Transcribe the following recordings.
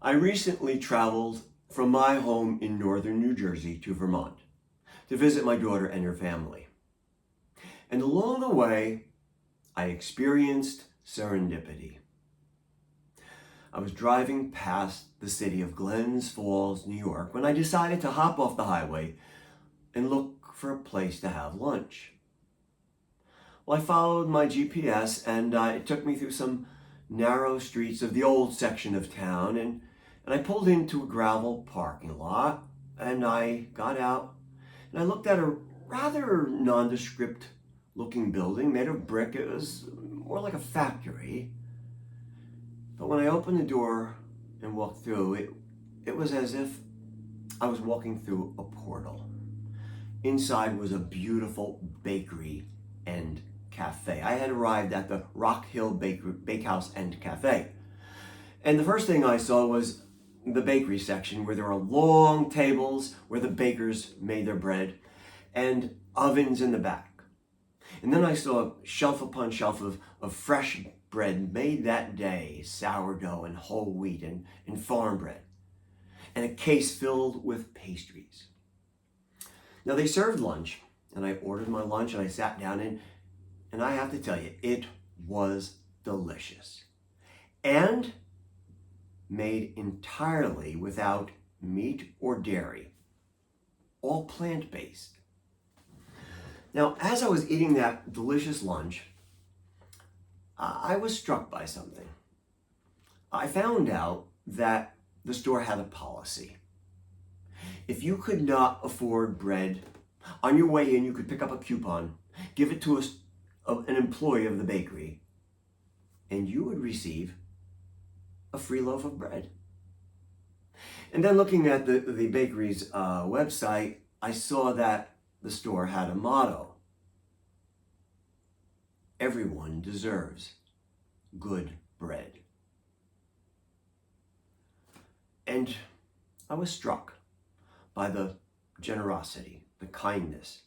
I recently traveled from my home in northern New Jersey to Vermont to visit my daughter and her family. And along the way, I experienced serendipity. I was driving past the city of Glens Falls, New York, when I decided to hop off the highway and look for a place to have lunch. Well, I followed my GPS and it took me through some narrow streets of the old section of town, and I pulled into a gravel parking lot, and I got out and I looked at a rather nondescript looking building made of brick. It was more like a factory. But when I opened the door and walked through, it was as if I was walking through a portal. Inside was a beautiful bakery and cafe. I had arrived at the Rock Hill Bakehouse and Cafe. And the first thing I saw was the bakery section, where there were long tables where the bakers made their bread and ovens in the back. And then I saw shelf upon shelf of fresh bread made that day, sourdough and whole wheat and farm bread, and a case filled with pastries. Now they served lunch, and I ordered my lunch and I sat down, and I have to tell you, it was delicious. And made entirely without meat or dairy, all plant-based. Now, as I was eating that delicious lunch, I was struck by something. I found out that the store had a policy. If you could not afford bread, on your way in you could pick up a coupon, give it to an employee of the bakery, and you would receive a free loaf of bread. And then looking at the bakery's website, I saw that the store had a motto: everyone deserves good bread. And I was struck by the generosity, the kindness,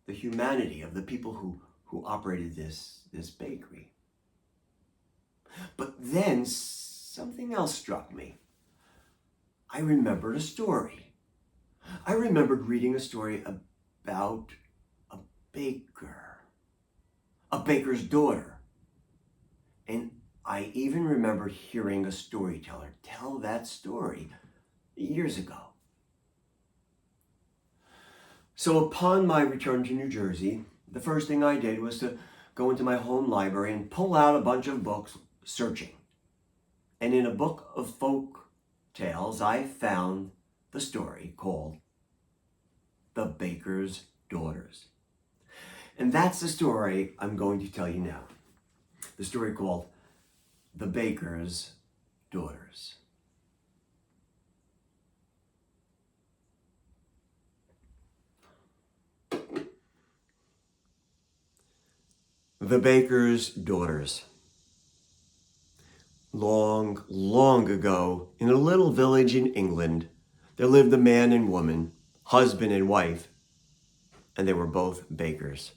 the humanity of the people who operated this bakery. But then something else struck me. I remembered a story. I remembered reading a story about a baker's daughter. And I even remember hearing a storyteller tell that story years ago. So upon my return to New Jersey, the first thing I did was to go into my home library and pull out a bunch of books searching. And in a book of folk tales, I found the story called The Baker's Daughters. And that's the story I'm going to tell you now. The story called The Baker's Daughters. The Baker's Daughters. Long, long ago, in a little village in England, there lived a man and woman, husband and wife, and they were both bakers.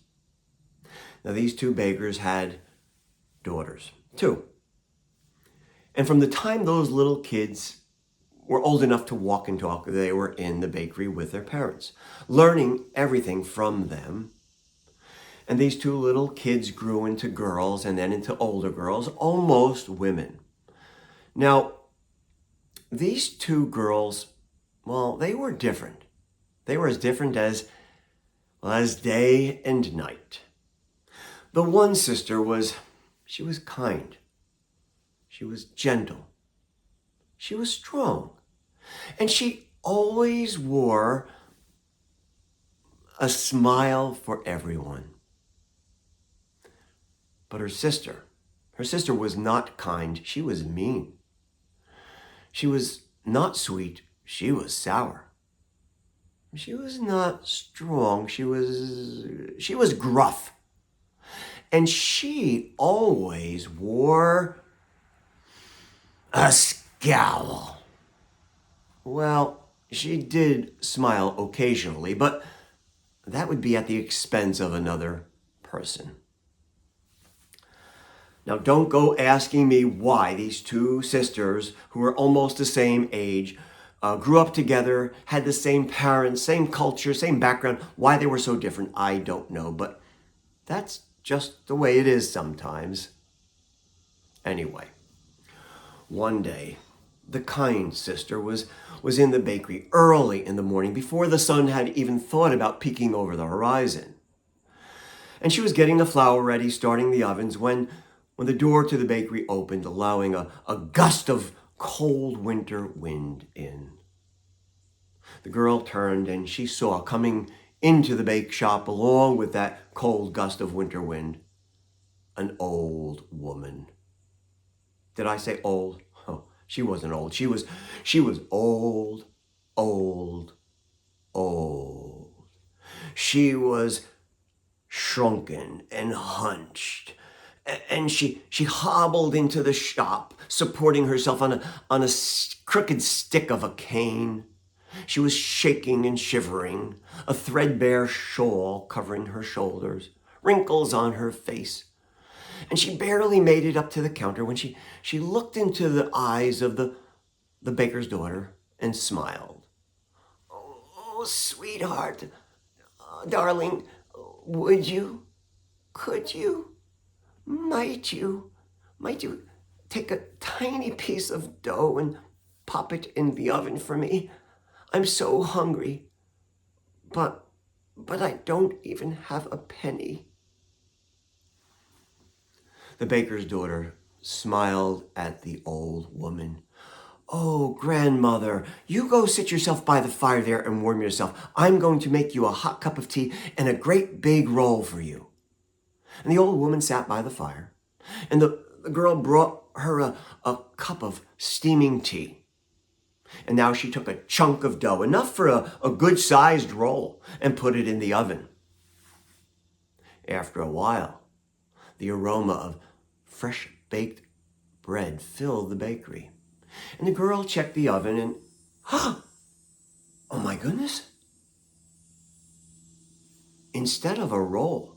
Now, these two bakers had daughters, two. And from the time those little kids were old enough to walk and talk, they were in the bakery with their parents, learning everything from them. And these two little kids grew into girls and then into older girls, almost women. Now, these two girls, well, they were different. They were as different as day and night. The one sister she was kind. She was gentle. She was strong. And she always wore a smile for everyone. But her sister was not kind. She was mean. She was not sweet. She was sour. She was not strong. She was gruff. And she always wore a scowl. Well, she did smile occasionally, but that would be at the expense of another person. Now, don't go asking me why these two sisters, who are almost the same age, grew up together, had the same parents, same culture, same background, why they were so different. I don't know, but that's just the way it is sometimes. Anyway, one day, the kind sister was in the bakery early in the morning before the sun had even thought about peeking over the horizon. And she was getting the flour ready, starting the ovens, when the door to the bakery opened, allowing a gust of cold winter wind in. The girl turned and she saw coming into the bake shop along with that cold gust of winter wind an old woman. Did I say old? Oh, she wasn't old. She was old, old, old. She was shrunken and hunched. And she hobbled into the shop, supporting herself on a crooked stick of a cane. She was shaking and shivering, a threadbare shawl covering her shoulders, wrinkles on her face. And she barely made it up to the counter when she looked into the eyes of the baker's daughter and smiled. Oh, sweetheart, darling, could you, might you take a tiny piece of dough and pop it in the oven for me? I'm so hungry, but I don't even have a penny. The baker's daughter smiled at the old woman. Oh, grandmother, you go sit yourself by the fire there and warm yourself. I'm going to make you a hot cup of tea and a great big roll for you. And the old woman sat by the fire, and the girl brought her a cup of steaming tea. And now she took a chunk of dough, enough for a good-sized roll, and put it in the oven. After a while, the aroma of fresh baked bread filled the bakery. And the girl checked the oven and, oh my goodness. Instead of a roll,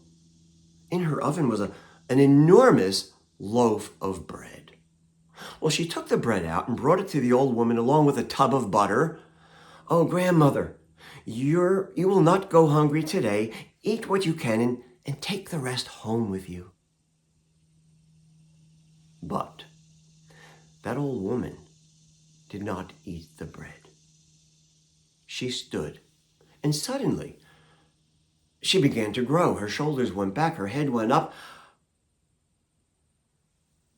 in her oven was an enormous loaf of bread. Well, she took the bread out and brought it to the old woman along with a tub of butter. Oh, grandmother, you will not go hungry today. Eat what you can and take the rest home with you. But that old woman did not eat the bread. She stood, and suddenly she began to grow. Her shoulders went back, her head went up.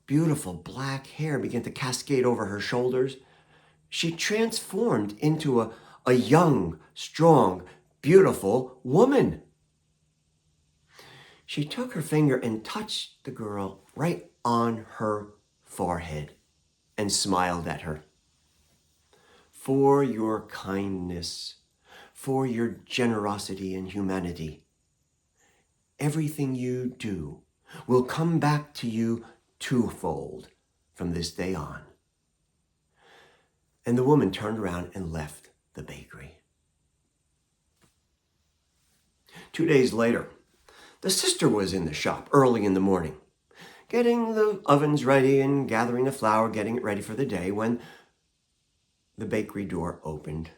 Beautiful black hair began to cascade over her shoulders. She transformed into a young, strong, beautiful woman. She took her finger and touched the girl right on her forehead and smiled at her. For your kindness, for your generosity and humanity, everything you do will come back to you twofold from this day on. And the woman turned around and left the bakery. 2 days later, the sister was in the shop early in the morning, getting the ovens ready and gathering the flour, getting it ready for the day, when the bakery door opened,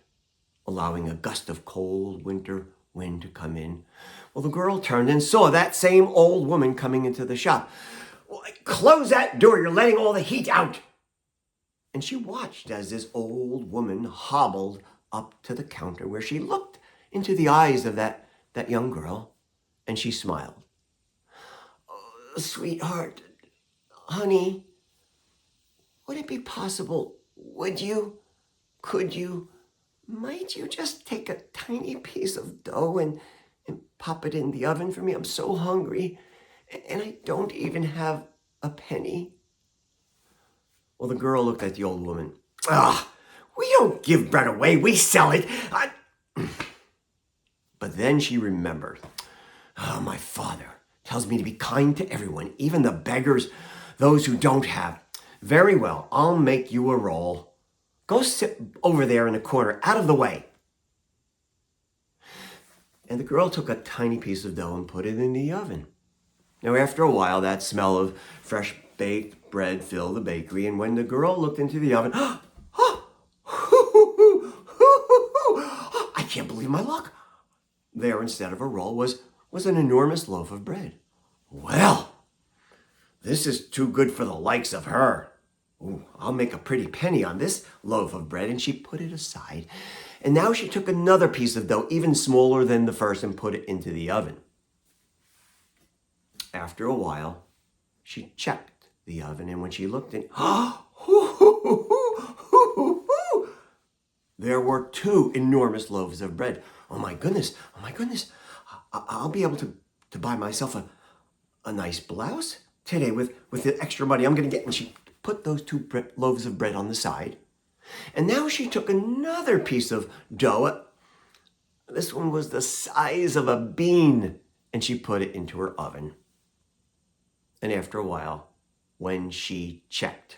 allowing a gust of cold winter wind to come in. Well, the girl turned and saw that same old woman coming into the shop. Close that door, you're letting all the heat out. And she watched as this old woman hobbled up to the counter, where she looked into the eyes of that young girl, and she smiled. Oh, sweetheart, honey, would it be possible, could you, might you just take a tiny piece of dough and pop it in the oven for me? I'm so hungry, and I don't even have a penny. Well, the girl looked at the old woman. We don't give bread away, we sell it. But then she remembered. My father tells me to be kind to everyone, even the beggars, those who don't have. Very well, I'll make you a roll. Go sit over there in the corner, out of the way. And the girl took a tiny piece of dough and put it in the oven. Now, after a while, that smell of fresh baked bread filled the bakery, and when the girl looked into the oven, I can't believe my luck. There, instead of a roll, was an enormous loaf of bread. Well, this is too good for the likes of her. Ooh, I'll make a pretty penny on this loaf of bread, and she put it aside. And now she took another piece of dough, even smaller than the first, and put it into the oven. After a while, she checked the oven, and when she looked in, there were 2 enormous loaves of bread. Oh my goodness, I'll be able to buy myself a nice blouse today with the extra money I'm going to get. And she put those 2 loaves of bread on the side. And now she took another piece of dough. This one was the size of a bean, and she put it into her oven. And after a while, when she checked,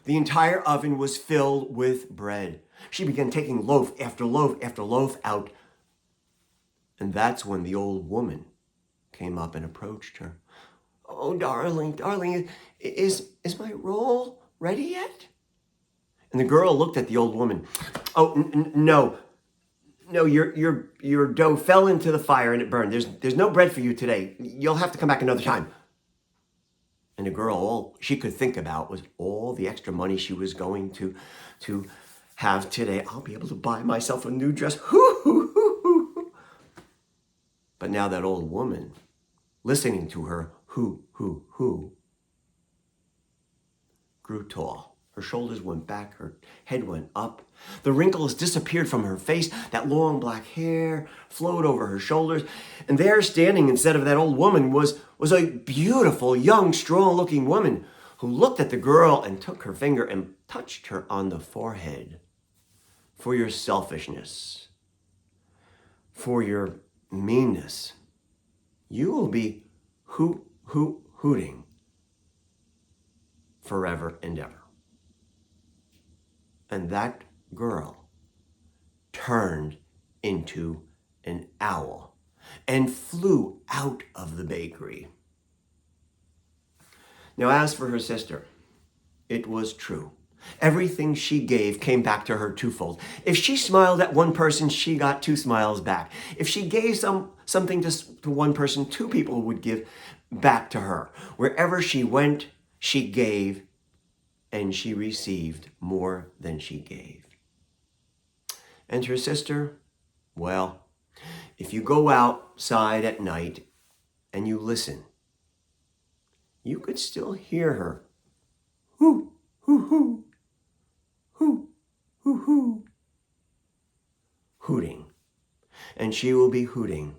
the entire oven was filled with bread. She began taking loaf after loaf after loaf out. And that's when the old woman came up and approached her. Oh, darling, is my roll ready yet? And the girl looked at the old woman. Oh, no, your dough fell into the fire and it burned. There's no bread for you today. You'll have to come back another time. And the girl, all she could think about was all the extra money she was going to have today. I'll be able to buy myself a new dress. But now that old woman, listening to her grew tall. Her shoulders went back, her head went up. The wrinkles disappeared from her face. That long black hair flowed over her shoulders. And there, standing instead of that old woman, was a beautiful, young, strong-looking woman who looked at the girl and took her finger and touched her on the forehead. For your selfishness, for your meanness, you will be hooting forever and ever. And that girl turned into an owl and flew out of the bakery. Now, as for her sister, it was true. Everything she gave came back to her twofold. If she smiled at one person, she got 2 smiles back. If she gave something to one person, 2 people would give back to her. Wherever she went, she gave, and she received more than she gave. And her sister, well, if you go outside at night and you listen, you could still hear her hoo, hoo, hoo, hoo, hoo, hoo, hooting. And she will be hooting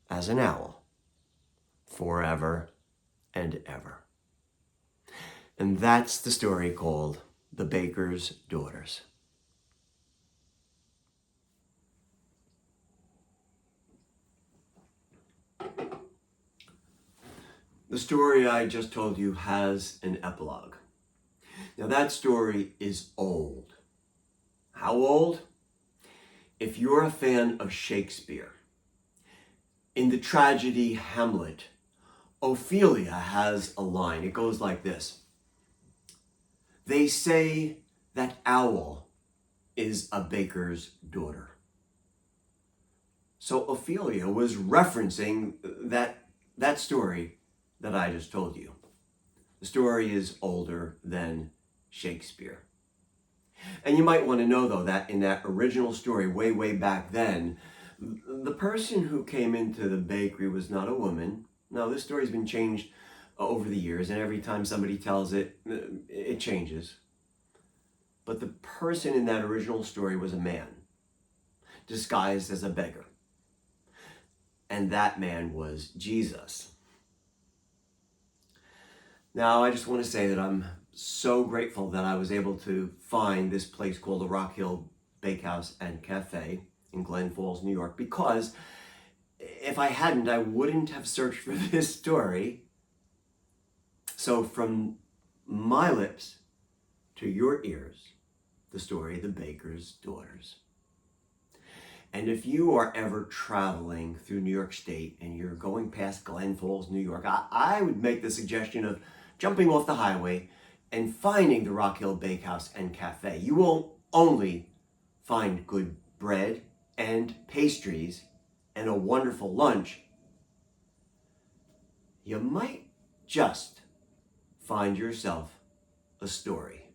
as an owl forever and ever. And that's the story called The Baker's Daughters. The story I just told you has an epilogue. Now that story is old. How old? If you're a fan of Shakespeare, in the tragedy Hamlet, Ophelia has a line. It goes like this. They say that owl is a baker's daughter. So Ophelia was referencing that story that I just told you. The story is older than Shakespeare. And you might want to know, though, that in that original story, way back then, the person who came into the bakery was not a woman. No, this story's been changed over the years, and every time somebody tells it, it changes. But the person in that original story was a man, disguised as a beggar. And that man was Jesus. Now, I just want to say that I'm so grateful that I was able to find this place called the Rock Hill Bakehouse and Cafe in Glen Falls, New York, because if I hadn't, I wouldn't have searched for this story. So from my lips to your ears, the story, The Baker's Daughters. And if you are ever traveling through New York State and you're going past Glen Falls, New York, I would make the suggestion of jumping off the highway and finding the Rock Hill Bakehouse and Cafe. You won't only find good bread and pastries and a wonderful lunch, you might just find yourself a story.